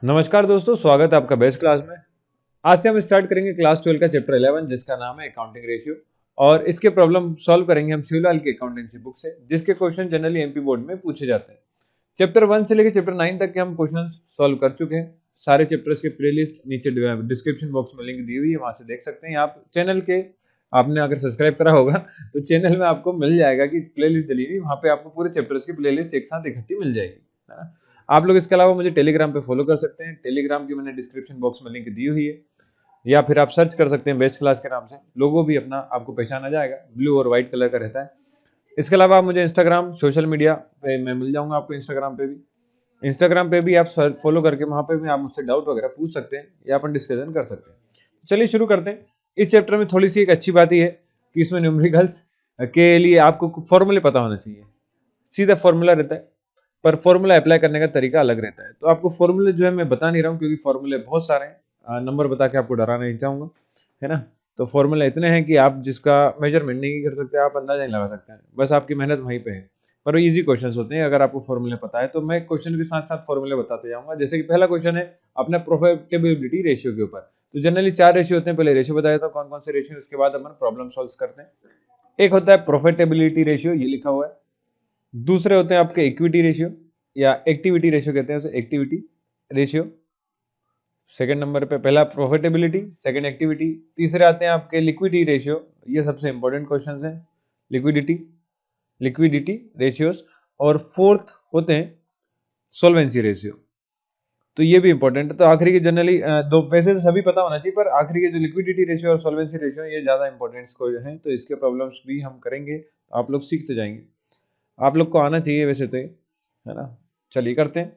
नमस्कार दोस्तों, स्वागत है आपका बेस्ट क्लास में। आज से हम स्टार्ट करेंगे क्लास 12 का चैप्टर 11 जिसका नाम है अकाउंटिंग रेशियो। और इसके प्रॉब्लम सॉल्व करेंगे हम शिवलाल की अकाउंटेंसी बुक से, जिसके क्वेश्चन जनरली एमपी बोर्ड में पूछे जाते हैं। चैप्टर 1 से लेकर चैप्टर 9 तक के हम क्वेश्चंस सॉल्व कर चुके हैं। सारे चैप्टर्स के प्लेलिस्ट नीचे डिस्क्रिप्शन बॉक्स में लिंक दी हुई है, वहां से देख सकते हैं। आप चैनल के आपने अगर सब्सक्राइब करा होगा तो चैनल में आपको मिल जाएगा कि प्लेलिस्ट डली हुई, वहां पे आपको पूरे चैप्टर्स की प्लेलिस्ट एक साथ इकट्ठी मिल जाएगी, है ना। आप लोग इसके अलावा मुझे टेलीग्राम पे फॉलो कर सकते हैं। टेलीग्राम की मैंने डिस्क्रिप्शन बॉक्स में लिंक दी हुई है, या फिर आप सर्च कर सकते हैं बेस्ट क्लास के नाम से। लोगो भी अपना आपको पहचाना जाएगा, ब्लू और व्हाइट कलर का रहता है। इसके अलावा आप मुझे इंस्टाग्राम सोशल मीडिया पे मैं मिल जाऊंगा आपको। इंस्टाग्राम पे भी आप फॉलो करके वहां पे भी आप मुझसे डाउट वगैरह पूछ सकते हैं या अपन डिस्कशन कर सकते हैं। चलिए शुरू करते हैं। इस चैप्टर में थोड़ी सी एक अच्छी बात यह है कि इसमें न्यूमेरिकल्स के लिए आपको फॉर्मूले पता होना चाहिए। सीधा फॉर्मूला रहता है, पर फॉर्मूला अप्लाई करने का तरीका अलग रहता है। तो आपको फॉर्मूले जो है मैं बता नहीं रहा हूँ, क्योंकि फॉर्मूले बहुत सारे हैं, नंबर बता के आपको डराना नहीं चाहूंगा, है ना। तो फॉर्मूला इतने हैं कि आप जिसका मेजरमेंट नहीं कर सकते, आप अंदाजा नहीं लगा सकते हैं, बस आपकी मेहनत वहीं पे है। पर वो इजी क्वेश्चन होते हैं अगर आपको फॉर्मूले पता है तो। मैं क्वेश्चन के साथ साथ फॉर्मूले बताते जाऊंगा। जैसे कि पहला क्वेश्चन है अपना प्रॉफिटेबिलिटी रेशियो के ऊपर। तो जनरली 4 रेशियो होते हैं। पहले रेशियो बताया था कौन कौन से रेशियो, उसके बाद अपन प्रॉब्लम सॉल्व करते हैं। एक होता है प्रॉफिटेबिलिटी रेशियो, ये लिखा हुआ है। दूसरे होते हैं आपके इक्विटी रेशियो या एक्टिविटी रेशियो कहते हैं उसे, एक्टिविटी रेशियो सेकंड नंबर पे। पहला प्रॉफिटेबिलिटी, सेकंड एक्टिविटी। तीसरे आते हैं आपके लिक्विडिटी रेशियो, ये सबसे इंपॉर्टेंट क्वेश्चंस हैं, लिक्विडिटी रेशियोस। और फोर्थ होते हैं सॉल्वेंसी रेशियो, तो ये भी इंपॉर्टेंट है। तो आखिरी के जनरली दो पैसे तो सभी पता होना चाहिए, पर आखिरी के जो लिक्विडिटी रेशियो और सॉल्वेंसी रेशियो ये ज्यादा इंपॉर्टेंट है। तो इसके प्रॉब्लम्स भी हम करेंगे, आप लोग सीखते जाएंगे। आप लोग को आना चाहिए वैसे तो, है ना। चलिए करते हैं।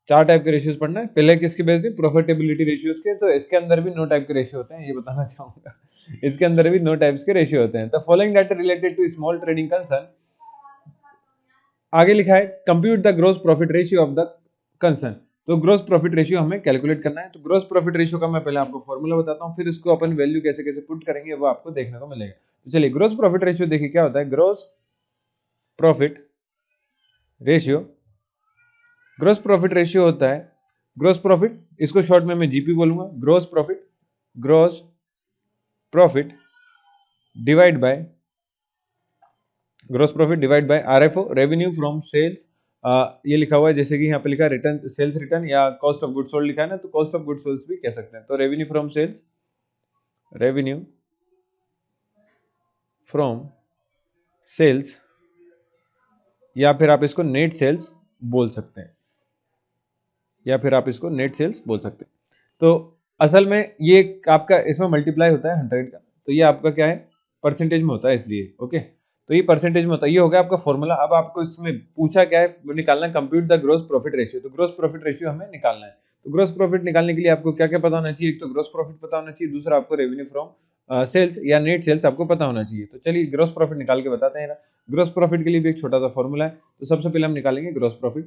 4 टाइप के रेशियोज पढ़ना है। पहले किसके बेस्ड है, प्रॉफिटेबिलिटी रेशियोज के। तो इसके अंदर भी 9 टाइप के रेशियो होते हैं, ये बताना चाहूंगा। इसके अंदर भी 9 टाइप्स के रेशियो होते हैं। The following data related to small trading concern, आगे लिखा है compute the gross profit ratio of the concern. तो ग्रोस प्रॉफिट रेशियो हमें कैलकुलेट करना है। तो ग्रोस प्रॉफिट रेशियो का मैं पहले आपको फॉर्मूला बताता हूं, फिर इसको अपन वैल्यू कैसे कैसे पुट करेंगे वो आपको देखने को मिलेगा। तो चलिए, ग्रोस प्रॉफिट रेशियो देखिए क्या होता है। Gross profit ratio, gross profit ratio होता है, ग्रोस प्रॉफिट, इसको शॉर्ट में मैं जीपी बोलूंगा। Gross profit divide by RFO, revenue from sales. ये लिखा हुआ है, जैसे कि यहाँ पे लिखा है रिटर्न, सेल्स रिटर्न या कॉस्ट ऑफ गुड सोल्ड लिखा है ना, तो कॉस्ट ऑफ गुड सोल्ड भी कह सकते हैं। तो रेवेन्यू फ्रॉम सेल्स, या फिर आप इसको नेट सेल्स बोल सकते हैं, तो असल में ये आपका इसमें मल्टीप्लाई होता है 100 का, तो ये आपका क्या है, परसेंटेज में होता है, इसलिए ओके। तो ये परसेंटेज में होता है, ये हो गया आपका फॉर्मूला। अब आपको इसमें पूछा क्या है, निकालना compute the gross profit ratio. तो ग्रोस प्रॉफिट रेशियो हमें निकालना है। तो ग्रोस प्रॉफिट निकालने के लिए आपको क्या क्या पता होना चाहिए। एक तो ग्रोस प्रॉफिट पता होना चाहिए, दूसरा आपको रेवेन्यू फ्रॉम सेल्स या नेट सेल्स आपको पता होना चाहिए। तो चलिए ग्रोस प्रॉफिट निकाल के बताते हैं। ग्रोस प्रॉफिट के लिए भी एक छोटा सा फॉर्मूला है। तो सबसे पहले हम निकालेंगे ग्रोस प्रॉफिट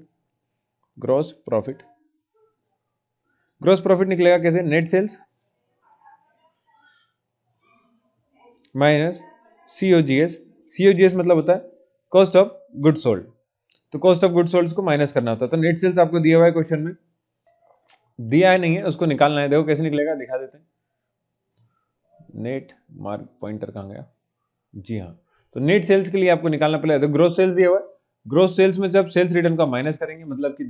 निकलेगा कैसे, नेट सेल्स माइनस सीओजीएस मतलब होता है कॉस्ट ऑफ गुड सोल्ड। तो कॉस्ट ऑफ गुड सोल्ड को माइनस करना होता है। तो नेट सेल्स आपको दिया हुआ है क्वेश्चन में, दिया है नहीं है, उसको निकालना है। देखो कैसे निकलेगा, दिखा देते हैं। नेट मार्क पॉइंटर कहां गया, जी हाँ। तो नेट सेल्स के लिए आपको निकालना पड़ेगा। तो ग्रोस सेल्स दिया हुआ है, ग्रोस सेल्स में जब सेल्स रिटर्न का माइनस करेंगे, मतलब कि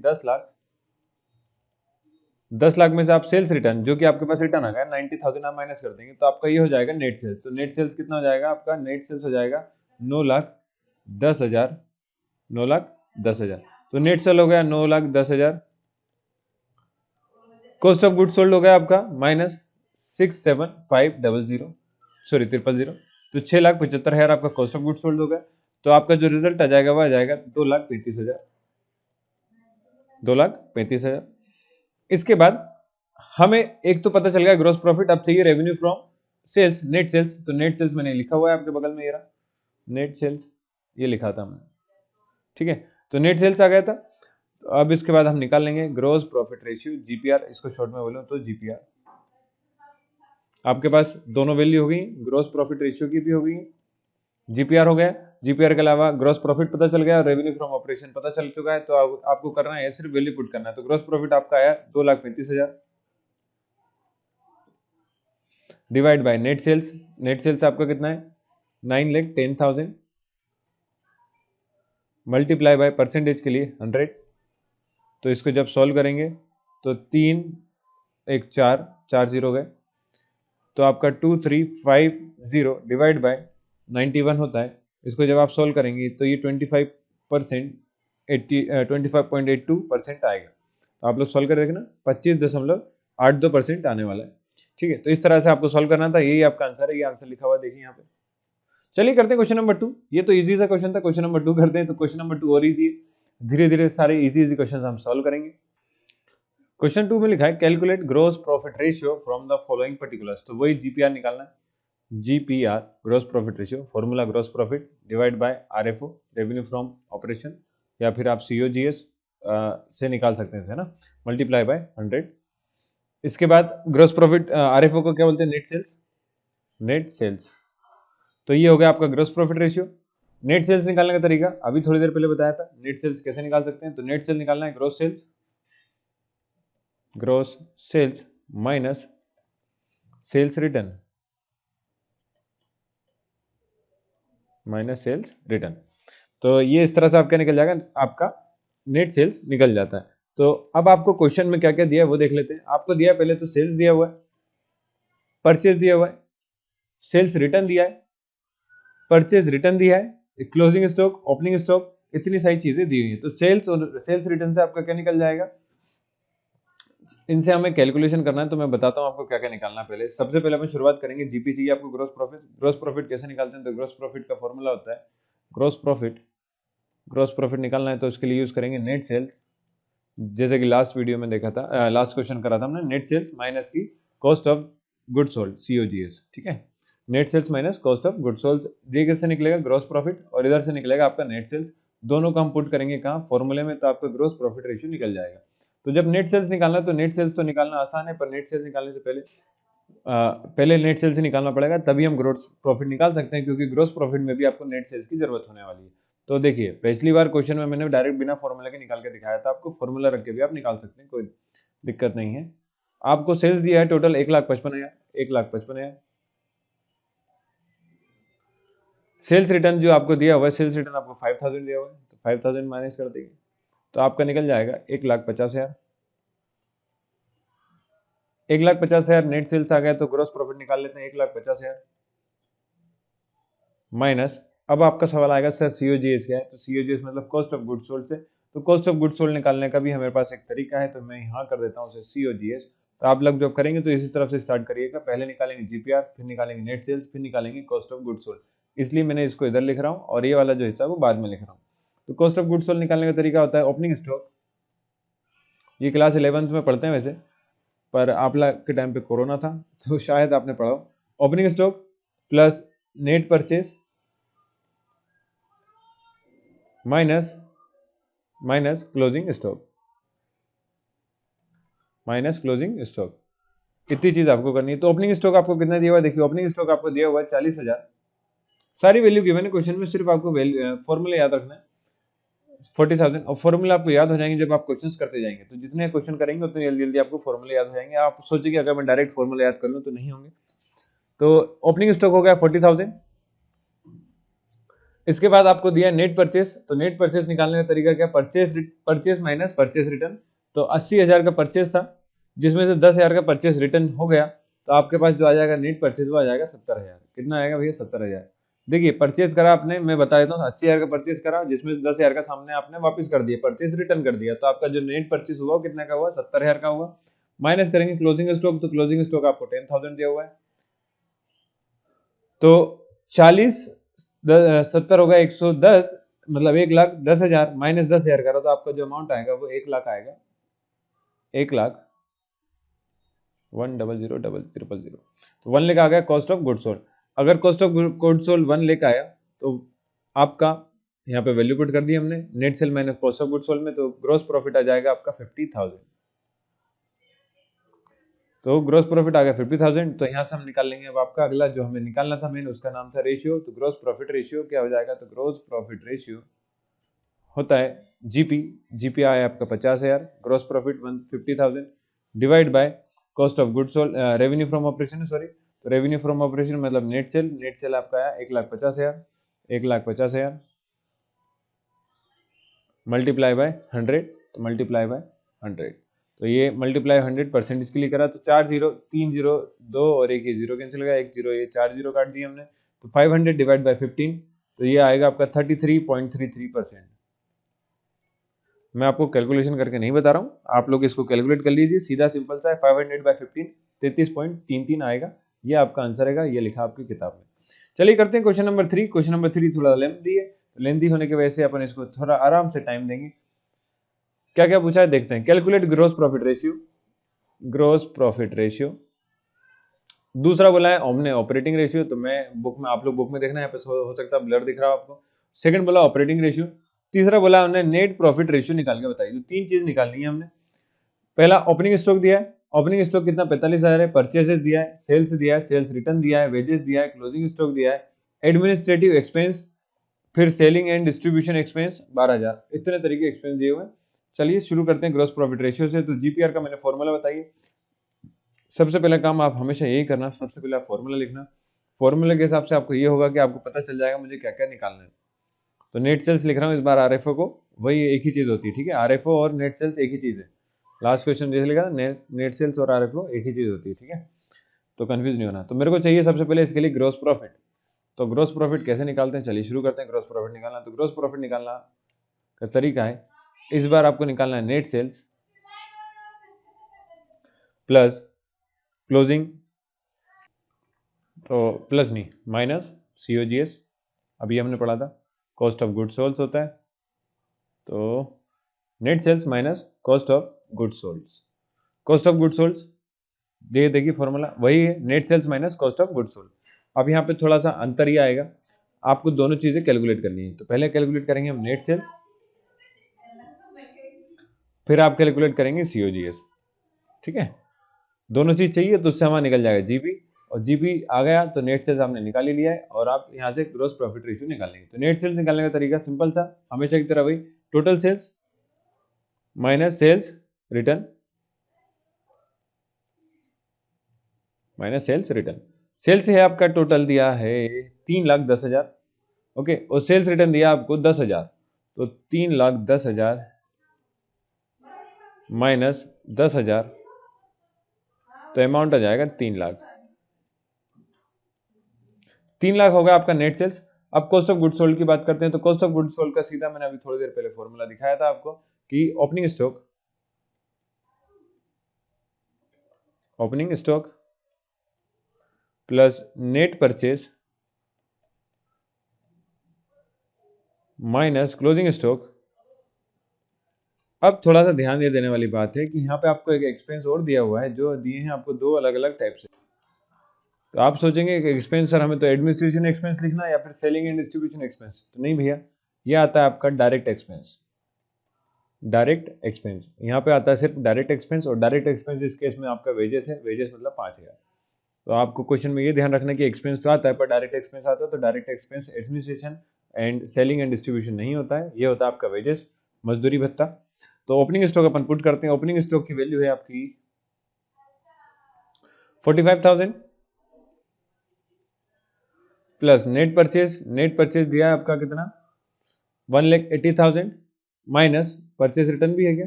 10 लाख में से आप सेल्स रिटर्न, जो कि आपके पास रिटर्न आ गया 90,000, आप माइनस कर देंगे, तो आपका ये हो जाएगा नेट सेल्स। तो नेट सेल्स कितना हो जाएगा आपका, नेट सेल्स हो जाएगा 9,10,000। तो नेट सेल हो गया 9,10,000। कॉस्ट ऑफ गुड सोल्ड हो गया आपका माइनस 67500, सॉरी 350। तो 6,75,000 आपका कॉस्ट ऑफ गुड सोल्ड हो गया। तो आपका जो रिजल्ट आ जाएगा वह आ जाएगा 2,35,000। इसके बाद हमें एक तो पता चल गया ग्रोस प्रॉफिट। अब चाहिए revenue from sales, net sales. तो नेट सेल्स मैंने लिखा हुआ है आपके बगल में, ये रहा नेट सेल्स, ये लिखा था मैंने, ठीक है। तो नेट सेल्स आ गया था। तो अब इसके बाद हम निकाल लेंगे ग्रोस प्रॉफिट रेशियो, जीपीआर, इसको शॉर्ट में बोलूं तो जीपीआर। आपके पास दोनों वैल्यू हो गई, ग्रोस प्रॉफिट रेशियो की भी हो गई, जीपीआर हो गया। जीपीआर के अलावा ग्रॉस प्रॉफिट पता चल गया और रेवेन्यू फ्रॉम ऑपरेशन पता चल चुका है। तो आपको करना है सिर्फ वैल्यू पुट करना है। तो ग्रॉस प्रॉफिट आपका आया 2,35,000 divide by net sales. Net sales आपका कितना है 9,10,000 मल्टीप्लाई बाय परसेंटेज के लिए 100। तो इसको जब सॉल्व करेंगे तो 3 1 4 4 0 गए, तो आपका 2350 डिवाइड बाय 91 होता है। इसको जब आप सॉल्व करेंगे तो ये 25% 25.82% आएगा। तो आप लोग सॉल्व कर देखना 25.82% आने वाला है। ठीक है, तो इस तरह से आपको सॉल्व करना था। यही आपका आंसर है, ये आंसर लिखा हुआ देखिए यहाँ पे। चलिए करते हैं क्वेश्चन नंबर 2। ये तो इजी सा क्वेश्चन था, क्वेश्चन नंबर 2 करते हैं। तो क्वेश्चन नंबर 2 और इजी है, धीरे धीरे सारे इजी क्वेश्चन हम सॉल्व करेंगे। क्वेश्चन 2 में लिखा है calculate gross profit ratio from the following particulars. तो वही जीपीआर निकालना है। GPR gross profit ratio, formula gross profit divide by RFO revenue from operation, या फिर आप सीओजीएस से निकाल सकते हैं, है ना, मल्टीप्लाई बाय 100। इसके बाद ग्रोस प्रॉफिट आरएफओ को क्या बोलते हैं, नेट सेल्स। नेट सेल्स, तो ये हो गया आपका gross profit ratio. Net sales निकालने का तरीका अभी थोड़ी देर पहले बताया था। नेट सेल्स कैसे निकाल सकते हैं, तो नेट सेल निकालना है gross sales, gross sales minus sales return, minus sales return. तो ये इस तरह से आपका निकल जाएगा, आपका नेट सेल्स निकल जाता है। तो अब आपको क्वेश्चन में क्या क्या दिया है वो देख लेते हैं। आपको दिया है पहले तो सेल्स दिया हुआ है, परचेज दिया हुआ है, सेल्स रिटर्न दिया है, परचेज रिटर्न दिया है, क्लोजिंग स्टॉक, ओपनिंग स्टॉक, इतनी सारी चीजें दी हुई है। तो सेल्स और सेल्स रिटर्न से आपका क्या निकल जाएगा, इनसे हमें कैलकुलेशन करना है। तो मैं बताता हूं आपको क्या क्या निकालना है। पहले सबसे पहले हम शुरुआत करेंगे जीपी चाहिए आपको, ग्रोस प्रॉफिट। ग्रोस प्रॉफिट कैसे निकालते हैं, तो ग्रोस प्रॉफिट का फॉर्मूला होता है ग्रोस प्रॉफिट। ग्रोस प्रॉफिट निकालना है तो उसके लिए यूज करेंगे नेट सेल्स, जैसे कि लास्ट वीडियो में देखा था, लास्ट क्वेश्चन करा था हमने, नेट सेल्स माइनस की cost of good sold, COGS. ठीक है, net sales minus cost of good sold, ये कैसे निकलेगा, ग्रोस प्रॉफिट, और इधर से निकलेगा आपका नेट सेल्स। दोनों का हम पुट करेंगे कहाँ, फॉर्मूले में, तो आपका ग्रोस प्रॉफिट रेशियो निकल जाएगा। तो जब नेट सेल्स निकालना, तो नेट सेल्स तो निकालना आसान है, पर नेट सेल्स निकालने से पहले नेट सेल्स ही निकालना पड़ेगा, तभी हम ग्रोस प्रॉफिट निकाल सकते हैं, क्योंकि ग्रोस प्रॉफिट में भी आपको नेट सेल्स की जरूरत होने वाली है। तो देखिए पिछली बार क्वेश्चन में मैंने डायरेक्ट बिना फॉर्मूला के निकाल के दिखाया था, आपको फॉर्मूला रख के भी आप निकाल सकते हैं, कोई दिक्कत नहीं है। आपको सेल्स दिया है टोटल 1,55,000, 1,55,000। सेल्स रिटर्न जो आपको दिया हुआ है, सेल्स रिटर्न आपको 5,000 दिया हुआ है, तो 5,000 माइनस कर देंगे तो आपका निकल जाएगा 1,50,000। 1,50,000 नेट सेल्स आ गया, तो ग्रोस प्रॉफिट निकाल लेते हैं 1,50,000 माइनस। अब आपका सवाल आएगा सर सीओजीएस क्या है, तो सीओजीएस मतलब कॉस्ट ऑफ गुड सोल्ड से। तो कॉस्ट ऑफ गुड सोल्ड निकालने का भी हमारे पास एक तरीका है, तो मैं यहाँ कर देता हूँ उसे सीओजीएस। तो आप लोग जब करेंगे तो इसी तरफ से स्टार्ट करिएगा, पहले निकालेंगे जीपीआर, फिर निकालेंगे नेट सेल्स, फिर निकालेंगे कॉस्ट ऑफ गुड सोल्ड। इसलिए मैंने इसको इधर लिख रहा हूँ और ये वाला जो हिस्सा है वो बाद में लिख रहा हूँ। तो कॉस्ट ऑफ गुड सोल्ड निकालने का तरीका होता है ओपनिंग स्टॉक। ये क्लास 11th में पढ़ते हैं वैसे, पर आप लोग के टाइम पे कोरोना था तो शायद आपने पढ़ा। Opening stock plus net purchase minus closing stock, minus closing stock, इतनी चीज आपको करनी है। तो ओपनिंग स्टॉक आपको कितना दिया हुआ है, देखिए ओपनिंग स्टॉक आपको दिया हुआ है 40,000। सारी वैल्यू गिवन है क्वेश्चन में, सिर्फ आपको फॉर्मूला याद रखना है 40,000, और फॉर्मूला आपको याद हो जाएंगे जब आप क्वेश्चंस करते जाएंगे। तो जितने क्वेश्चन करेंगे उतने जल्दी जल्दी आपको फॉर्मूला याद हो जाएंगे। आप सोचिए अगर मैं डायरेक्ट फॉर्मूला याद कर लूँ तो नहीं होंगे। तो ओपनिंग स्टॉक हो गया 40,000। इसके बाद आपको दिया नेट परचेस, तो नेट परचेस निकालने का तरीका क्या, परचेस माइनस परचेस रिटर्न। तो 80,000 का परचेस था, जिसमें से 10,000 का परचेस रिटर्न हो गया, तो आपके पास जो आ जाएगा नेट परचेस वो आ जाएगा 70,000। कितना आएगा भैया, 70,000। देखिए परचेस करा आपने, मैं बता देता हूँ, 80,000 का परचेस करा, जिसमें 10,000 का सामने आपने वापस कर दिया, परचेस रिटर्न कर दिया, तो आपका जो नेट परचेस हुआ कितना का हुआ, 70,000 का हुआ। माइनस करेंगे क्लोजिंग स्टॉक, तो क्लोजिंग स्टॉक आपको 10,000 दिया हुआ है। तो 40 70 होगा 110, मतलब 1,10,000 माइनस 10,000 करो तो आपका जो अमाउंट आएगा वो 1,00,000 आएगा, 1,00,100,000। तो 1 लाख आ गया कॉस्ट ऑफ गुड सोल्ड। अगर cost of good sold 1 lakh आया तो आपका यहाँ पे वैल्यू पुट कर दी हमने net cell minus cost of good sold में, तो ग्रोस प्रॉफिट आ जाएगा आपका 50,000। तो ग्रॉस प्रॉफिट आ गया 50,000। तो यहाँ से हम निकाल लेंगे अब आपका अगला जो हमें निकालना था मेन, उसका नाम था रेशियो। तो ग्रॉस प्रॉफिट रेशियो क्या हो जाएगा, तो ग्रॉस प्रॉफिट रेशियो होता है जीपी। जीपी आया आपका 50,000, gross profit 150,000 divide by cost of goods sold, revenue from operation sorry. तो रेवेन्यू फ्रॉम ऑपरेशन मतलब नेट सेल, नेट सेल आपका आया 1,50,000, 1,50,000 मल्टीप्लाई बाय 100, तो मल्टीप्लाई बाय 100। तो ये मल्टीप्लाई 100% के लिए करा, तो 4 जीरो 3 जीरो 2 और एक ये जीरो कैंसिल हो गया, 1 जीरो, ये 4 जीरो काट दिए हमने। तो 500 डिवाइड बाय 15, तो ये आएगा आपका 33.33%। मैं आपको कैलकुलेशन करके नहीं बता रहा हूँ, आप लोग इसको कैलकुलेट कर लीजिए, सीधा सिंपल सा है। 500 बाय 15 33.33 आएगा, ये आपका आंसर आएगा, ये लिखा आपकी किताब में। चलिए करते हैं क्वेश्चन नंबर 3। क्वेश्चन नंबर 3 थोड़ा लेंथी है, तो लेंथी होने की वजह से अपन इसको थोड़ा आराम से टाइम देंगे। क्या क्या पूछा है देखते हैं। Calculate gross profit ratio, gross profit ratio. दूसरा बोला है हमने ऑपरेटिंग रेशियो, तो मैं बुक में, आप लोग बुक में देखना, यहाँ पे हो सकता है ब्लर दिख रहा हो आपको। सेकंड बोला ऑपरेटिंग रेशियो। तीसरा बोला हमने नेट प्रॉफिट रेशियो निकाल के बताइए। तो 3 चीज निकालनी है हमने। पहला ओपनिंग स्टॉक दिया है, ओपनिंग स्टॉक कितना 45,000 है, परचेसेस दिया है, सेल्स दिया है, सेल्स रिटर्न दिया है, वेजेस दिया है, क्लोजिंग स्टॉक दिया है, एडमिनिस्ट्रेटिव एक्सपेंस, फिर सेलिंग एंड डिस्ट्रीब्यूशन एक्सपेंस 12,000, इतने तरीके एक्सपेंस दिए हुए हैं। चलिए शुरू करते हैं ग्रॉस प्रॉफिट रेशियो से। तो जीपीआर का मैंने फॉर्मूला बताइए। सबसे पहला काम आप हमेशा यही करना, सबसे पहले आप फॉर्मूला लिखना। फॉर्मूले के हिसाब से आपको ये होगा कि आपको पता चल जाएगा मुझे क्या क्या निकालना है। तो नेट सेल्स लिख रहा हूँ इस बार, आरएफओ को, वही एक ही चीज होती है, ठीक है। आरएफओ और नेट सेल्स एक ही चीज है। लास्ट क्वेश्चन देख लेगा, नेट सेल्स और आरएफओ एक ही चीज होती है, ठीक है। तो कंफ्यूज नहीं होना। तो मेरे को चाहिए सबसे पहले इसके लिए ग्रॉस प्रॉफिट। तो ग्रॉस प्रॉफिट कैसे निकालते हैं, चलिए शुरू करते हैं। ग्रॉस प्रॉफिट निकालना, तो ग्रॉस प्रॉफिट निकालना का तरीका है, इस बार आपको निकालना है नेट सेल्स प्लस क्लोजिंग, तो प्लस नहीं माइनस सीओजीएस, अभी हमने पढ़ा था कॉस्ट ऑफ गुड्स सोल्ड होता है। तो net sales minus cost of goods sold, cost of goods sold दे देगी फॉर्मूला वही है, net sales minus cost of goods sold. अब यहाँ पे थोड़ा सा अंतर ही आएगा, आपको दोनों चीजें कैलकुलेट करनी है। तो पहले कैलकुलेट करेंगे हम नेट सेल्स, फिर आप कैलकुलेट करेंगे सीओजीएस, ठीक है। दोनों चीज चाहिए तो उससे हमारा निकल जाएगा जीपी, और जीपी आ गया तो नेट सेल्स आपने निकाल ही लिया है, और आप यहाँ से ग्रॉस प्रॉफिट रेशियो निकालेंगे। तो नेट सेल्स निकालने का तरीका सिंपल सा, हमेशा की तरह वही, total sales minus sales return, minus sales return. Sales है आपका टोटल दिया है 3,10,000, ओके, और सेल्स रिटर्न दिया आपको 10,000, तो 3,10,000 माइनस 10,000, तो अमाउंट आ जाएगा 3 लाख। 3 लाख होगा आपका नेट सेल्स। अब कॉस्ट ऑफ गुड्स सोल्ड की बात करते हैं। तो कॉस्ट ऑफ गुड्स सोल्ड का सीधा मैंने अभी थोड़ी देर पहले फॉर्मूला दिखाया था आपको कि opening stock plus net purchase minus closing stock. अब थोड़ा सा ध्यान देने वाली बात है कि यहाँ पे आपको एक एक्सपेंस और दिया हुआ है, जो दिए हैं आपको दो अलग अलग टाइप से। तो आप सोचेंगे कि एक्सपेंस सर हमें तो एडमिनिस्ट्रेशन एक्सपेंस लिखना है या फिर सेलिंग एंड डिस्ट्रीब्यूशन एक्सपेंस, तो नहीं भैया, ये आता है आपका डायरेक्ट एक्सपेंस। डायरेक्ट एक्सपेंस यहाँ पे आता है सिर्फ डायरेक्ट एक्सपेंस, और डायरेक्ट एक्सपेंस इस केस में आपका वेजेस है, वेजेस मतलब 5,000। तो आपको क्वेश्चन में ये ध्यान रखना कि एक्सपेंस तो आता है पर डायरेक्ट एक्सपेंस आता है, तो direct expense administration and selling and distribution नहीं होता है, ये होता है आपका वेजेस, मजदूरी भत्ता। तो ओपनिंग स्टॉक अपन पुट करते हैं। ओपनिंग स्टॉक की वैल्यू है आपकी 45,000 प्लस नेट परचेज दिया है आपका कितना 1,80,000 माइनस परचेज रिटर्न भी है क्या,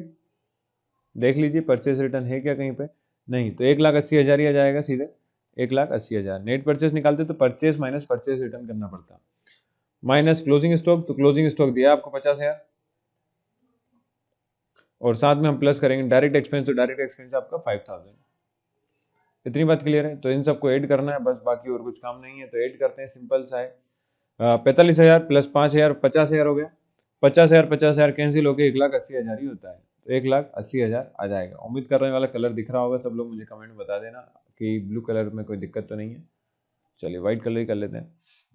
देख लीजिए परचेज रिटर्न है क्या कहीं पे, नहीं, तो 1,80,000 ही आ जाएगा सीधे, 1,80,000। नेट परचेज निकालते तो परचेज माइनस परचेज रिटर्न करना पड़ता, माइनस क्लोजिंग स्टॉक, तो क्लोजिंग स्टॉक दिया आपको 50,000, और साथ में हम प्लस करेंगे डायरेक्ट एक्सपेंस, तो डायरेक्ट एक्सपेंस आपका 5,000। इतनी बात क्लियर है। तो इन सबको ऐड करना है बस, बाकी और कुछ काम नहीं है। तो ऐड करते हैं, सिंपल सा है। 45,000 प्लस 5,000 50,000 हो गया, 50,000 कैंसिल होकर 1,80,000 ही होता है, तो 1,80,000 आ जाएगा। उम्मीद कर रहे वाला कलर दिख रहा होगा, सब लोग मुझे कमेंट में बता देना कि ब्लू कलर में कोई दिक्कत तो नहीं है। चलिए व्हाइट कलर ही कर लेते हैं।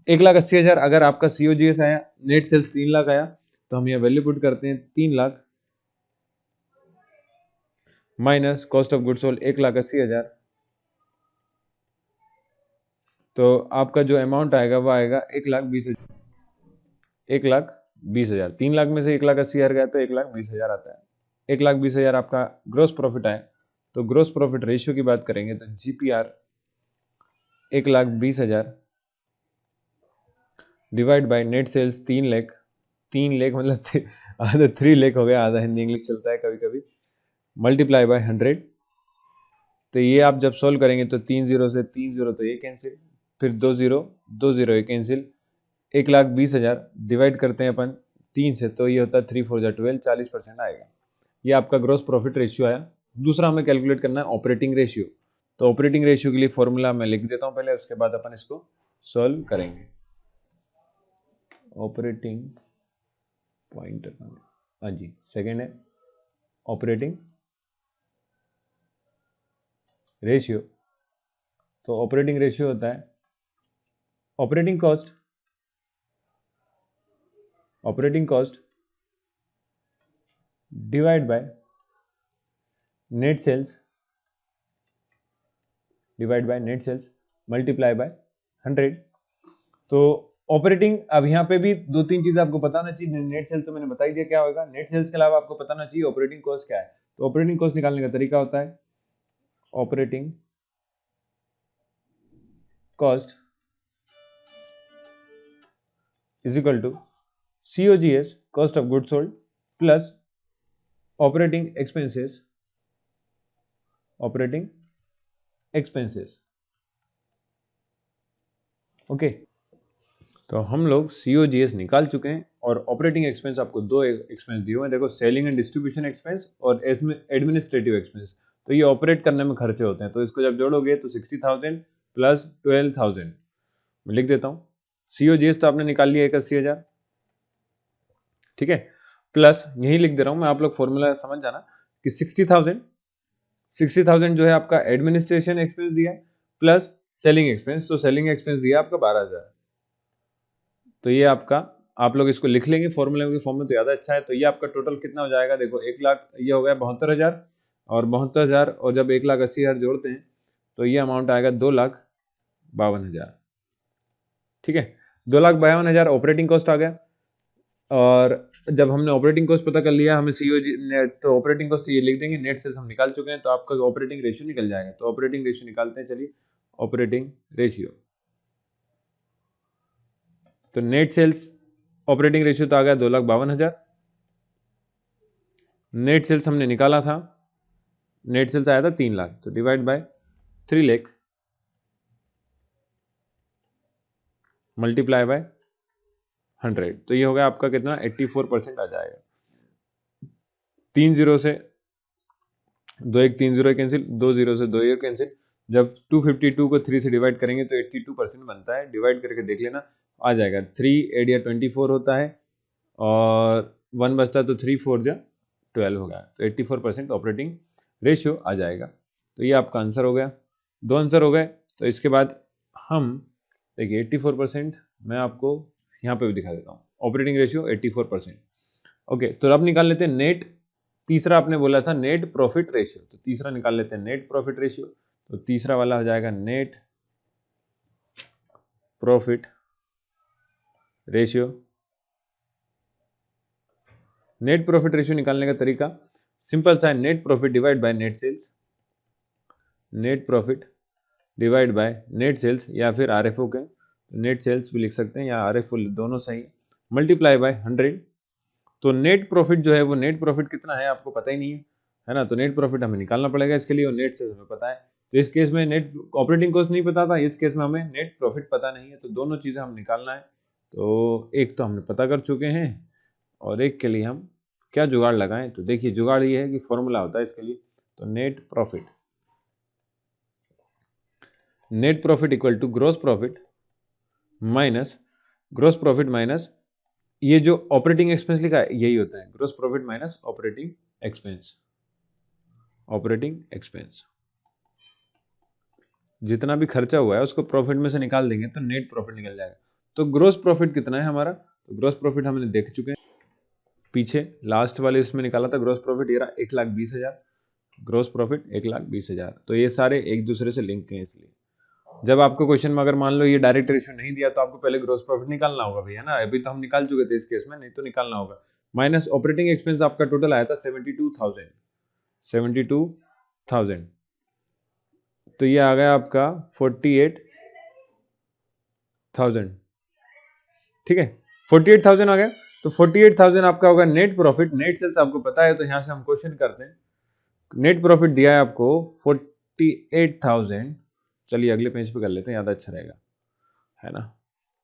1,80,000 अगर आपका सीओजीएस आया, नेट सेल्स 3 लाख आया, तो हम यहाँ वैल्यू पुट करते हैं 3 lakh minus cost of goods sold 1,80,000, तो आपका जो अमाउंट आएगा वो आएगा 1,20,000। 3 लाख में से 1,80,000 गया तो 1,20,000 आता है। 1,20,000 आपका ग्रोस प्रॉफिट आया। तो ग्रोस प्रॉफिट रेशियो की बात करेंगे तो GPR 1,20,000 divide by net sales 3 lakh. 3 lakh मतलब आधा 3 लाख हो गया, आधा हिंदी इंग्लिश चलता है कभी कभी, मल्टीप्लाई बाय 100। तो ये आप जब सोल्व करेंगे तो 3 जीरो से 3 जीरो तो ये कैंसिल, फिर 2 जीरो ये कैंसिल, 1,20,000 डिवाइड करते हैं अपन 3 से तो ये होता है 3 4 12, 40% आएगा। ये आपका ग्रोस प्रॉफिट रेशियो आया। दूसरा हमें कैलकुलेट करना है ऑपरेटिंग रेशियो। तो ऑपरेटिंग रेशियो के लिए फॉर्मूला मैं लिख देता हूं पहले, उसके बाद अपन इसको सॉल्व करेंगे। ऑपरेटिंग पॉइंट, हाँ जी सेकेंड है ऑपरेटिंग रेशियो। तो ऑपरेटिंग रेशियो होता है operating cost divide by net sales multiply by 100। तो ऑपरेटिंग, अब यहाँ पे भी 2-3 चीजें आपको पता होना चाहिए। नेट सेल्स तो मैंने बता ही दिया क्या होगा। नेट सेल्स के अलावा आपको पता होना चाहिए ऑपरेटिंग कॉस्ट क्या है। तो ऑपरेटिंग कॉस्ट निकालने का तरीका होता है operating cost is equal to COGS cost of goods sold plus operating expenses. Okay, तो हम लोग COGS निकाल चुके हैं और ऑपरेटिंग एक्सपेंस आपको 2 एक्सपेंस दिए हुए हैं। देखो, सेलिंग एंड डिस्ट्रीब्यूशन एक्सपेंस और एडमिनिस्ट्रेटिव एक्सपेंस। तो ये ऑपरेट करने में खर्चे होते हैं। तो इसको जब जोड़ोगे तो 60,000 प्लस 12,000 मैं लिख देता हूँ। COGS तो आपने निकाल लिया 81,000, ठीक है, प्लस यही लिख दे रहा हूं मैं, आप लोग फॉर्मूला समझ जाना कि 60,000 जो है आपका एडमिनिस्ट्रेशन एक्सपेंस दिया है प्लस सेलिंग एक्सपेंस। तो सेलिंग एक्सपेंस दिया आपका 12,000। तो ये आपका, आप लोग इसको लिख लेंगे फॉर्मूले के फॉर्म में तो ज़्यादा अच्छा है। तो ये आपका टोटल कितना हो जाएगा, देखो 1 लाख, ये हो गया 72,000 और 72,000 और जब 1,80,000 जोड़ते हैं तो ये अमाउंट आएगा 2,52,000। ठीक है, 2,52,000 ऑपरेटिंग कॉस्ट आ गया। और जब हमने ऑपरेटिंग कॉस्ट पता कर लिया, हमें COG तो ऑपरेटिंग कॉस्ट ये लिख देंगे, नेट सेल्स हम निकाल चुके हैं तो आपका ऑपरेटिंग रेशियो निकल जाएगा। तो ऑपरेटिंग रेशियो निकालते हैं, चलिए ऑपरेटिंग रेशियो। तो नेट सेल्स ऑपरेटिंग रेशियो तो आ गया 2,52,000। नेट सेल्स हमने निकाला था, नेट सेल्स आया था 3 लाख, तो divide by 3 lakh multiply by 100। तो ये हो गया आपका कितना, 84% आ जाएगा। 3 जीरो से 2 1 3 जीरो कैंसिल, 2 जीरो से 2 जीरो कैंसिल। जब 252 को 3 से डिवाइड करेंगे तो 82% बनता है। डिवाइड करके देख लेना, आ जाएगा। 3 एडिया 24 होता है और 1 बचता है तो 3 4 जा 12 होगा। तो 84% ऑपरेटिंग रेशियो आ जाएगा। तो ये आपका आंसर हो गया। 2 आंसर हो गए। तो इसके बाद हम देखिए 84% मैं आपको यहाँ पे भी दिखा देता हूँ। Operating ratio 84%। ओके, तो अब निकाल लेते हैं नेट। तीसरा आपने बोला था नेट प्रॉफिट रेशियो, तो तीसरा निकाल लेते हैं नेट प्रॉफिट रेशियो। तो तीसरा वाला हो जाएगा net profit ratio. Net profit ratio निकालने का तरीका सिंपल सा है, net profit divide by net sales, net profit divide by net sales, या फिर RFO के नेट सेल्स भी लिख सकते हैं या RFO, दोनों सही, मल्टीप्लाई बाय 100। तो नेट प्रॉफिट जो है वो नेट प्रॉफिट कितना है आपको पता ही नहीं है ना। तो नेट प्रॉफिट हमें निकालना पड़ेगा इसके लिए, और नेट सेल्स हमें पता है। तो इस केस में नेट ऑपरेटिंग कॉस्ट नहीं पता था, इस केस में हमें नेट प्रॉफिट पता नहीं है। तो दोनों चीजें हम निकालना है। तो एक तो हमने पता कर चुके हैं और एक के लिए हम क्या जुगाड़ लगाएं। तो देखिए जुगाड़ ये है कि फॉर्मूला होता है इसके लिए। तो net profit equal to gross profit minus ये जो ऑपरेटिंग एक्सपेंस लिखा है यही होता है, gross profit minus operating expense. जितना भी खर्चा हुआ है उसको प्रॉफिट में से निकाल देंगे तो नेट प्रॉफिट निकल जाएगा। तो ग्रोस प्रॉफिट कितना है हमारा, तो ग्रोस प्रॉफिट हमने देख चुके हैं पीछे लास्ट वाले इसमें निकाला था। ग्रोस प्रॉफिट ये रहा 1,20,000, ग्रोस प्रॉफिट 1,20,000। तो ये सारे एक दूसरे से लिंक हैं इसलिए। जब आपको क्वेश्चन में अगर मान लो ये डायरेक्ट रेशियो नहीं दिया तो आपको पहले ग्रोस प्रॉफिट निकालना होगा भैया ना, अभी तो हम निकाल चुके थे इस केस में, नहीं तो निकालना होगा। माइनस ऑपरेटिंग एक्सपेंस आपका टोटल आया था 72,000, तो ये आ गया आपका 48,000, ठीक है 48,000 आ गया। तो 48,000 आपका होगा नेट प्रॉफिट। नेट सेल्स आपको पता है, तो यहां से हम क्वेश्चन करते हैं। नेट प्रॉफिट दिया है आपको 48,000। चलिए अगले पेज पे कर लेते हैं, ज़्यादा अच्छा रहेगा, है ना।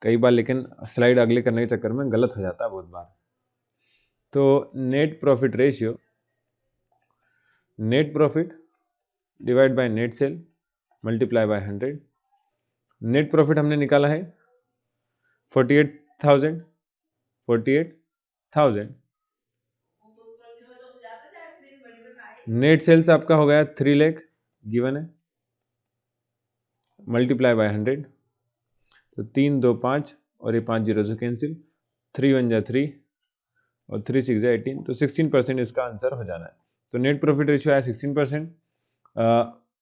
कई बार लेकिन स्लाइड अगले करने के चक्कर में गलत हो जाता है बहुत बार। तो net profit ratio, net profit divide by net cell multiply by 100। Net profit हमने निकाला है 48,000, 48,000। नेट सेल्स आपका हो गया 3 लाख गिवन है, मल्टीप्लाई बाय 100। तो 3 2 5 और ये 5 जीरो से कैंसिल, 3 1 जा 3 और 3 6 जा 18, तो 16% इसका आंसर हो जाना है। तो नेट प्रॉफिट रेशियो आया 16%,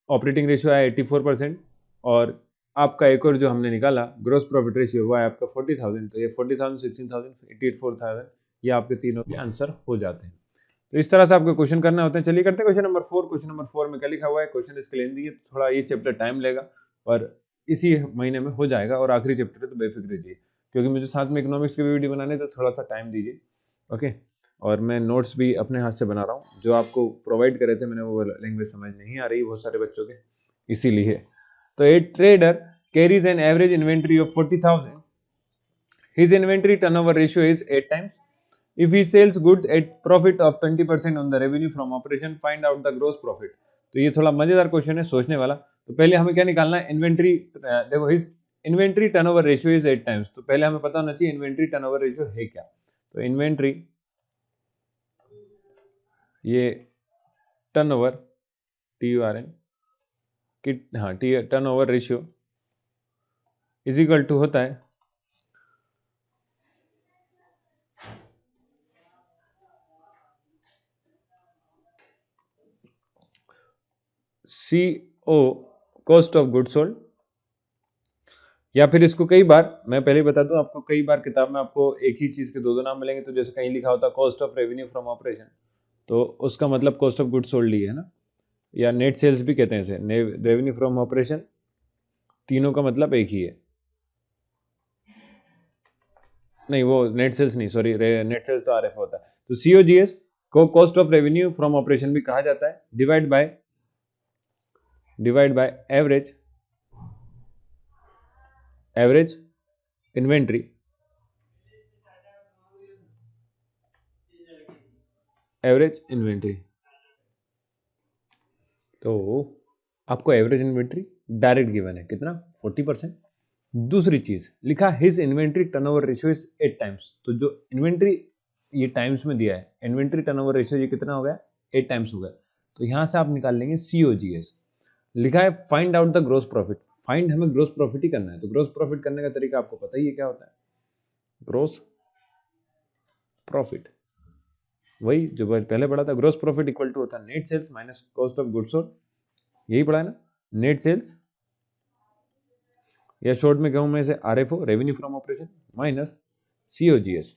ऑपरेटिंग रेशियो आया 84%, और आपका एक और जो हमने निकाला ग्रोस प्रॉफिट रेशियो वो है आपका 40,000। तो ये 40,000, 16,000, 84,000, ये आपके तीनों के आंसर हो जाते हैं। तो इस तरह से आपको क्वेश्चन करना होता है। चलिए करते हैं क्वेश्चन नंबर 4। क्वेश्चन नंबर 4 में क्या लिखा हुआ है, क्वेश्चन इसके लेंदी है, थोड़ा ये चैप्टर टाइम लेगा पर इसी महीने में हो जाएगा, और आखिरी चैप्टर है तो बेफिक्र रहिए, क्योंकि मुझे साथ में इकोनॉमिक्स के भी वीडियो बनाने, तो थोड़ा सा टाइम दीजिए, ओके। और मैं नोट्स भी अपने हाथ से बना रहा हूँ, जो आपको प्रोवाइड करे थे मैंने वो लैंग्वेज समझ नहीं आ रही बहुत सारे बच्चों के, इसीलिए। तो ए trader carries an average inventory of 40,000, his inventory turnover ratio is 8 times। If he sells good at profit of 20% on the revenue from operation, find out the gross profit। तो ये थोड़ा मजेदार क्वेश्चन है, सोचने वाला। तो पहले हमें क्या निकालना है, इन्वेंट्री। देखो his inventory turnover ratio is 8 times, तो पहले हमें पता होना चाहिए इन्वेंट्री टर्नओवर रेशियो है क्या। तो इन्वेंट्री, ये टर्नओवर TURN की, हाँ turnover ratio is equal to होता है CO, cost of good sold. या फिर इसको कई बार, मैं पहले बता दूं आपको, कई बार किताब में आपको एक ही चीज के दो नाम मिलेंगे। तो जैसे कहीं लिखा होता cost of revenue from operation, तो उसका मतलब कॉस्ट ऑफ गुड सोल्ड ही है ना, या नेट सेल्स भी कहते हैं इसे, रेवेन्यू फ्रॉम ऑपरेशन, तीनों का मतलब एक ही है। नहीं वो नेट सेल्स नहीं, सॉरी, नेट सेल्स तो RF होता है। तो COGS को cost of revenue from operation भी कहा जाता है, डिवाइड बाय एवरेज इन्वेंट्री, तो आपको एवरेज इन्वेंट्री डायरेक्ट गिवन है कितना, 40%। दूसरी चीज लिखा his inventory turnover ratio is 8 times, तो जो इन्वेंट्री ये टाइम्स में दिया है, इन्वेंट्री टर्नओवर रेशियो ये कितना हो गया, 8 times हो गया। तो यहां से आप निकाल लेंगे COGS। लिखा है find out the gross profit, find हमें ग्रोस प्रॉफिट ही करना है। तो ग्रोस प्रॉफिट करने का तरीका आपको पता ही है क्या होता है, ग्रोस प्रॉफिट, वही जो पहले पढ़ा था, ग्रोस प्रॉफिट इक्वल टू होता है net sales minus cost of goods sold, यही पढ़ा है ना, नेट सेल्स, या शॉर्ट में कहूं मैं इसे RFO, revenue from operation, minus COGS।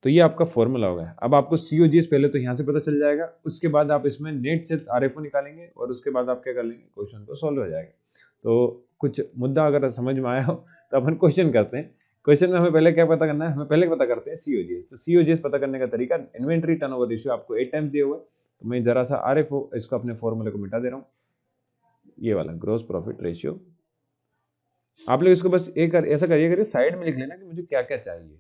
तो ये आपका फॉर्मूला होगा। अब आपको COGS पहले तो यहां से पता चल जाएगा, उसके बाद आप इसमें नेट सेल्स RFO निकालेंगे, और उसके बाद आप क्या कर लेंगे, क्वेश्चन को सॉल्व हो जाएगा। तो कुछ मुद्दा अगर समझ में आया हो तो अपन क्वेश्चन करते हैं। क्वेश्चन में हमें पहले क्या पता करना है, हमें पहले पता करते हैं COGS। तो COGS पता करने का तरीका, इन्वेंट्री टर्नओवर रेशियो आपको 8 times दिया हुआ है, तो मैं जरा सा RFO इसको अपने फॉर्मूले को मिटा दे रहा हूँ, ये वाला ग्रोस प्रॉफिट रेशियो। आप लोग इसको बस एक ऐसा करिए साइड में लिख लेना कि मुझे क्या क्या चाहिए,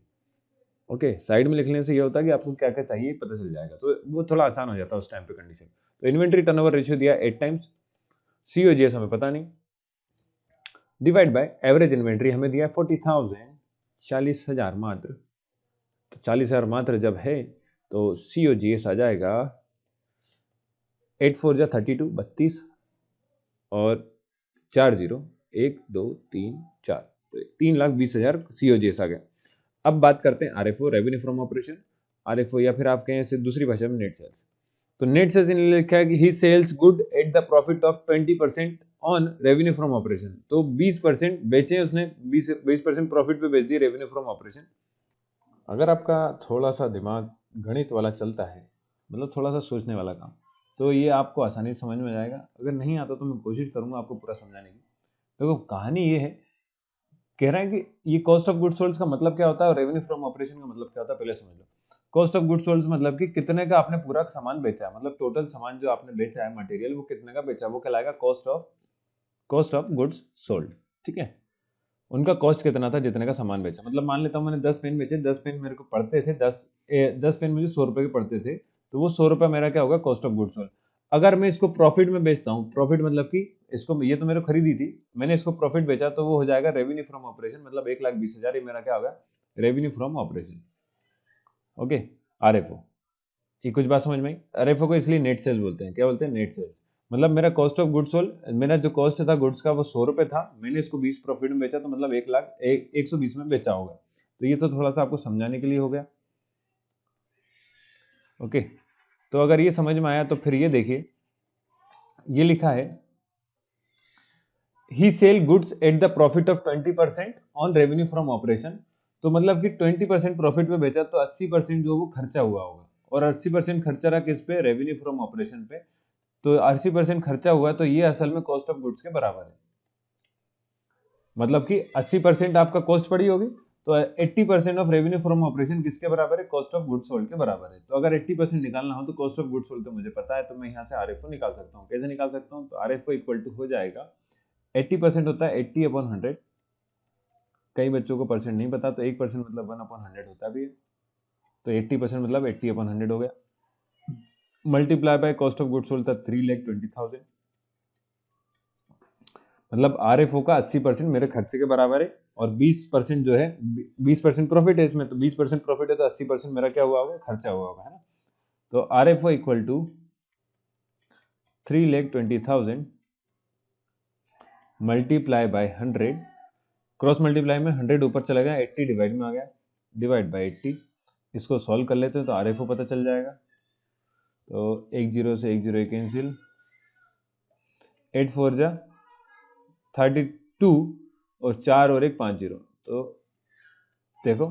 ओके। साइड में लिखने से ये होता है कि आपको क्या क्या चाहिए पता चल जाएगा, तो वो थोड़ा आसान हो जाता है उस टाइम पे कंडीशन। तो इन्वेंट्री टर्नओवर रेशियो दिया 8 times, COGS हमें पता नहीं, डिवाइड बाय एवरेज इन्वेंट्री हमें दिया 40,000, 40,000 मात्र। तो 40,000 मात्र जब है तो COGS आ जाएगा 8 4 जा 32, 32, और 4 0, 1 2 3 4, तो 3,20,000 COGS आ गया। अब बात करते हैं RFO, revenue from operation, RFO, या फिर आप कहें इसे दूसरी भाषा में नेट सेल्स। तो नेट सेल्स इन्होंने लिखा है कि he sales good at the profit of 20% on revenue from operation, तो 20% बेचे उसने, 20% प्रॉफिट पे बेच दिए रेवेन्यू फ्रॉम ऑपरेशन। अगर आपका थोड़ा सा दिमाग गणित वाला चलता है, मतलब थोड़ा सा सोचने वाला काम, तो ये आपको आसानी से समझ में जाएगा। अगर नहीं आता तो मैं कोशिश करूंगा आपको पूरा समझाने की। देखो कहानी ये है, कह रहा है कि ये कॉस्ट ऑफ गुड सोल्ड का मतलब क्या होता है और रेवेन्यू फ्रॉम ऑपरेशन का मतलब क्या होता है, पहले समझ लो। कॉस्ट ऑफ गुड सोल्ड मतलब कि कितने का आपने पूरा सामान बेचा है, मतलब टोटल सामान जो आपने बेचा है मटेरियल, वो कितने का बेचा, वो कहलाएगा कॉस्ट ऑफ गुड्स सोल्ड। ठीक है, उनका कॉस्ट कितना था जितने का सामान बेचा। मतलब मान लेता हूँ मैंने 10 पेन बेचे, 10 पेन मेरे को पड़ते थे, 10 पेन मुझे 100 रुपए के पड़ते थे, तो वो 100 रुपए मेरा क्या होगा, कॉस्ट ऑफ गुड्स सोल्ड। अगर मैं इसको प्रॉफिट में बेचता हूँ, प्रॉफिट मतलब कि इसको, ये तो मेरे खरीदी थी, मैंने इसको प्रॉफिट बेचा, तो वो हो जाएगा रेवेन्यू फ्रॉम ऑपरेशन, मतलब 1,20,000, ये मेरा क्या होगा, revenue from operation. Okay, RFO. ये कुछ बात समझ में आई? आरएफओ को इसलिए नेट सेल्स बोलते हैं। क्या बोलते हैं? Net sales. मतलब मेरा कॉस्ट ऑफ गुड्स सोल्ड, मेरा जो कॉस्ट था गुड्स का वो 100 रुपए था, मैंने इसको 20 प्रॉफिट में बेचा, तो मतलब 1,120 में बेचा होगा। तो ये तो थोड़ा सा आपको समझाने के लिए हो गया। ओके, तो अगर ये समझ में आया तो फिर ये देखिए, ये लिखा है he sell goods at the profit of 20% on revenue from operation. तो मतलब कि 20% प्रॉफिट पे बेचा, तो 80% जो वो खर्चा हुआ होगा, और 80% खर्चा रहा किस पे, रेवेन्यू फ्रॉम ऑपरेशन पे। तो 80% खर्चा हुआ, तो ये असल में कॉस्ट ऑफ गुड्स के बराबर है। मतलब कि 80% आपका कॉस्ट पड़ी होगी, तो 80% ऑफ रेवेन्यू फ्रॉम ऑपरेशन किसके बराबर है, कॉस्ट ऑफ गुड्स सोल्ड के बराबर है। तो अगर 80% निकालना हो तो कॉस्ट ऑफ गुड्स सोल्ड तो मुझे पता है, तो मैं यहाँ से आरएफओ निकाल सकता हूँ। कैसे निकाल सकता हूँ? तो आरएफओ इक्वल टू हो जाएगा, 80% होता है 80/100। कई बच्चों को परसेंट नहीं पता, तो 1% मतलब 1/100 होता भी है, तो 80% मतलब 80/100 हो गया। Multiply by cost of goods sold था 3,20,000, मतलब आरएफओ का 80% मेरे खर्चे के बराबर है, और 20% जो है, 20% प्रॉफिट है इसमें, तो 20% प्रॉफिट है, तो 80% मेरा क्या हुआ होगा, खर्चा हुआ होगा, है ना। तो RFO equal to 3,20,000 multiply by 100, cross multiply में 100 ऊपर चला गया, 80 डिवाइड में आ गया, डिवाइड बाय 80। इसको सॉल्व कर लेते हैं तो आरएफओ पता चल जाएगा। तो 1 0 से 1 0 कैंसिल, 8 4 जा 32, और 4 और 1 5 0। तो देखो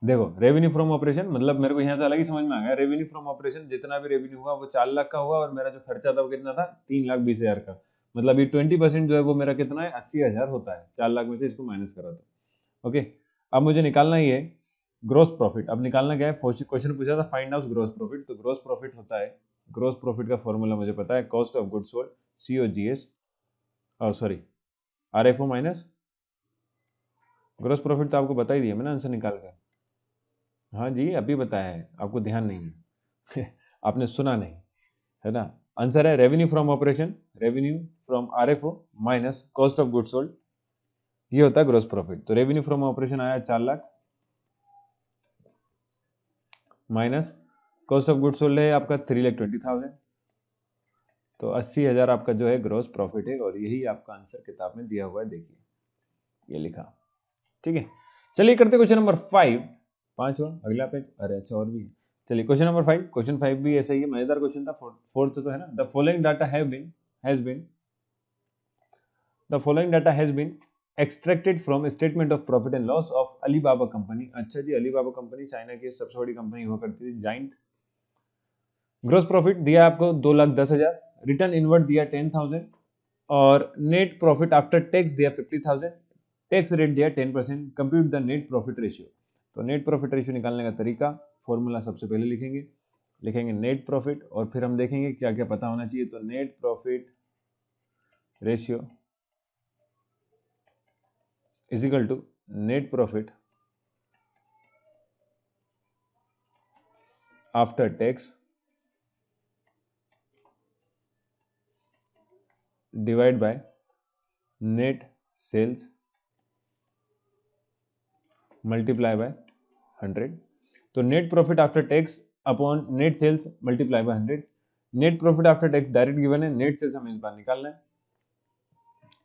देखो रेवेन्यू फ्रॉम ऑपरेशन, मतलब मेरे को यहाँ से अलग ही समझ में आ गया। रेवेन्यू फ्रॉम ऑपरेशन जितना भी रेवेन्यू हुआ वो 4 लाख का हुआ, और मेरा जो खर्चा था वो कितना था, 3,20,000 का। मतलब ये 20% जो है वो मेरा कितना है, 80,000 होता है। 4 लाख में से इसको माइनस करा दो। ओके, अब मुझे निकालना ही है ग्रोस प्रॉफिट। अब निकालना क्या है, क्वेश्चन पूछा था फाइंड आउट ग्रोस प्रॉफिट। तो ग्रोस प्रॉफिट होता है, ग्रोस प्रॉफिट का फॉर्मूला मुझे पता है, cost of goods sold COGS, sorry RFO minus gross profit. तो आपको बता ही दिया मैंने आंसर निकाल कर। हाँ जी, अभी बताया है, आपको ध्यान नहीं है आपने सुना नहीं, है ना। आंसर है revenue from operation, revenue from RFO minus cost of goods sold, ये होता है ग्रोस प्रॉफिट। तो रेवेन्यू फ्रॉम ऑपरेशन आया 4 lakh, minus cost of goods sold है आपका 3,20,000, तो 80,000 आपका जो है ग्रोस प्रॉफिट है, और यही आपका आंसर किताब में दिया हुआ है, देखिए ये लिखा। ठीक है, चलिए करते क्वेश्चन नंबर 5, 5 अगला पेज, अरे अच्छा और भी है। चलिए क्वेश्चन नंबर 5, क्वेश्चन 5 भी ऐसा ही है, मजेदार क्वेश्चन था। फोर्थ तो है ना, the following data has been extracted from statement of profit and loss of Alibaba company. अच्छा जी, अलीबाबा कंपनी चाइना की सबसे बड़ी कंपनी हुआ करती थी, जाइंट। ग्रोस प्रॉफिट दिया आपको 2,10,000, रिटर्न इनवर्ड दिया 10,000, और नेट प्रॉफिट आफ्टर टैक्स दिया 50,000, टैक्स रेट दिया 10%। Compute the net profit ratio. तो नेट प्रॉफिट रेशियो निकालने का तरीका, फॉर्मूला सबसे पहले लिखेंगे नेट प्रॉफिट, और फिर हम देखेंगे क्या क्या पता होना चाहिए। तो net profit ratio is equal to net profit after tax divide by net sales multiply by 100। तो net profit after tax upon net sales multiply by 100। Net profit after tax direct given है, net sales हमें इस बार निकालना है।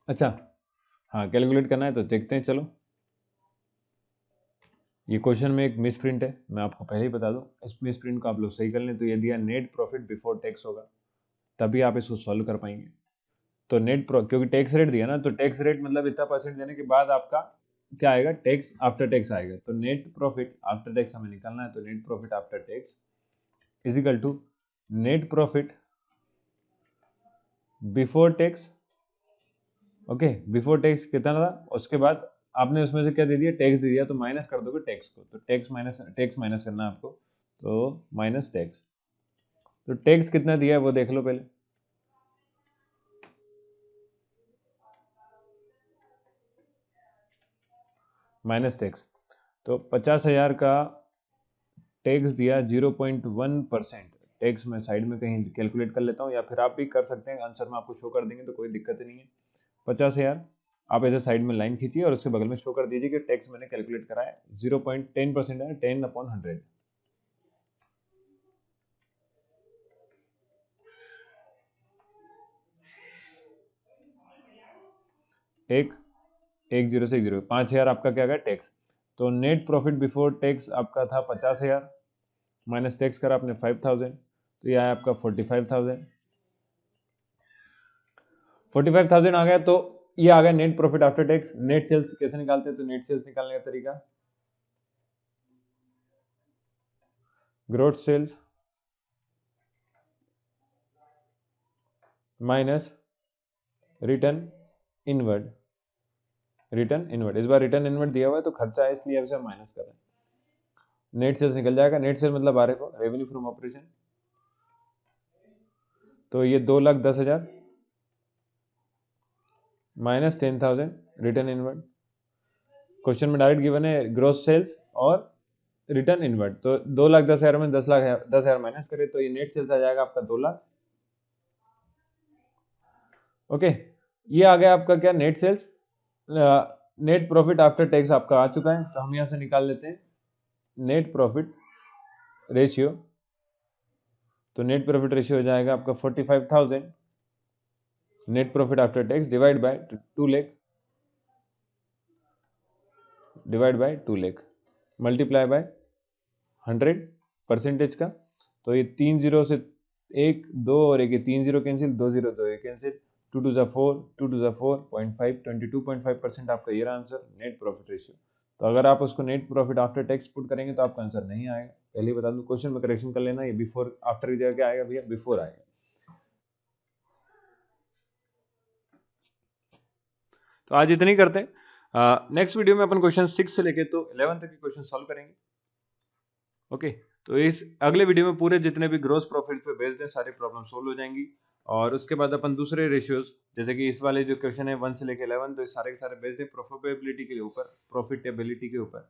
अच्छा हाँ, calculate करना है, तो देखते हैं। चलो, ये क्वेश्चन में एक मिस प्रिंट है, मैं आपको पहले ही बता दूं, इस मिस प्रिंट को आप लोग सही कर लें। तो ये दिया नेट प्रॉफिट बिफोर टैक्स होगा, तभी आप इसको सॉल्व कर पाएंगे। तो क्योंकि टैक्स रेट दिया ना, तो टैक्स रेट मतलब इतना परसेंट देने के बाद आपका क्या आएगा, टैक्स आफ्टर टैक्स आएगा। तो नेट प्रॉफिट आफ्टर टैक्स हमें निकालना है, तो net profit after tax is equal to net profit before tax. Okay, before tax कितना था, उसके बाद आपने उसमें से क्या दे दिया, टैक्स दे दिया, तो माइनस कर दोगे टैक्स को, तो टैक्स माइनस करना है आपको, तो माइनस टैक्स। तो टैक्स कितना दिया है वो देख लो पहले, माइनस टैक्स। तो 50,000 का टैक्स दिया 0.1%। टैक्स मैं साइड में कहीं कैलकुलेट कर लेता हूँ, या फिर आप भी कर सकते हैं, आंसर में आपको शो कर देंगे तो कोई दिक्कत नहीं है। 50,000 आप ऐसे साइड में लाइन खींचिए और उसके बगल में शो कर दीजिए कि टैक्स मैंने कैलकुलेट करा है 0.10% है, 10/100। एक जीरो से एक जीरो, 5,000 आपका क्या गया टैक्स। तो नेट प्रॉफिट बिफोर टैक्स आपका था 50,000, माइनस टैक्स करा आपने 5,000, तो ये आया आपका 45,000। 45,000 आ गया, तो ये आ गया net profit after tax. Net sales कैसे निकालते हैं, तो नेट सेल्स निकालने का तरीका, growth sales minus return inward. Return inward, इस बार रिटर्न इनवर्ड दिया हुआ है तो खर्चा है, इसलिए अब से माइनस कर रहे हैं। नेट सेल्स निकल जाएगा, नेट सेल मतलब आ रहे को रेवेन्यू फ्रॉम ऑपरेशन, तो ये 2,10,000 माइनस 10,000 रिटर्न इनवर्ड। क्वेश्चन में डायरेक्ट गिवन है ग्रोस सेल्स और रिटर्न इनवर्ड, तो 2,10,000 में 10,000 माइनस करे तो ये नेट सेल्स आ जाएगा आपका 2,00,000। ओके, ये आ गया आपका क्या, net sales. Net profit after tax आपका आ चुका है, तो हम यहां से निकाल लेते हैं नेट प्रॉफिट रेशियो। तो नेट प्रॉफिट रेशियो हो जाएगा आपका 45,000 net profit after tax divide bye 2 lakh, divide by 2 lakh, multiply by 100 percentage का। तो ये 3 जीरो से 1 2 और एक 3 जीरो कैंसिल, 2 जीरो 2 एक कैंसिल, 2 2 4, 2 2 4, 0.5, 22.5% आपका ये आंसर नेट प्रॉफिट रेशियो। तो अगर आप उसको net profit after tax put करेंगे तो आपका आंसर नहीं आएगा, पहले बता दूं, क्वेश्चन में करेक्शन कर लेना, ये बिफोर आफ्टर की जगह क्या आएगा भैया, बिफोर आएगा। तो आज इतनी करते हैं, नेक्स्ट वीडियो में अपन क्वेश्चन 6 से लेके तो 11 तक के क्वेश्चन सॉल्व करेंगे। ओके, तो इस अगले वीडियो में पूरे जितने भी ग्रोस प्रॉफिट पे बेस्ड है सारे प्रॉब्लम सोल्व हो जाएंगी, और उसके बाद अपन दूसरे रेशियोज, जैसे कि इस वाले जो क्वेश्चन है 1 से लेके 11, तो ये सारे के सारे बेस्ड है प्रॉफिटेबिलिटी के ऊपर, प्रॉफिटेबिलिटी के ऊपर,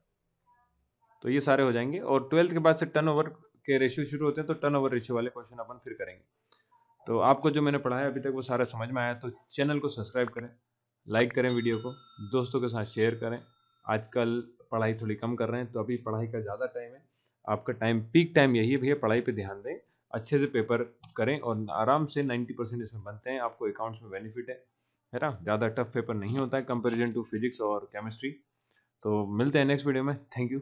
तो ये सारे हो जाएंगे। और 12th के बाद से टर्नओवर के रेशियो शुरू होते हैं, तो टर्नओवर रेशियो वाले क्वेश्चन अपन फिर करेंगे। तो आपको जो मैंने पढ़ाया अभी तक वो सारा समझ में आया, तो चैनल को सब्सक्राइब करें, लाइक करें, वीडियो को दोस्तों के साथ शेयर करें। आजकल पढ़ाई थोड़ी कम कर रहे हैं, तो अभी पढ़ाई का ज़्यादा टाइम है, आपका टाइम पीक टाइम यही है भैया, पढ़ाई पे ध्यान दें, अच्छे से पेपर करें और आराम से 90% इसमें बनते हैं, आपको अकाउंट्स में बेनिफिट है ना, ज़्यादा टफ पेपर नहीं होता है कंपेरिजन टू फिजिक्स और केमिस्ट्री। तो मिलते हैं नेक्स्ट वीडियो में, थैंक यू।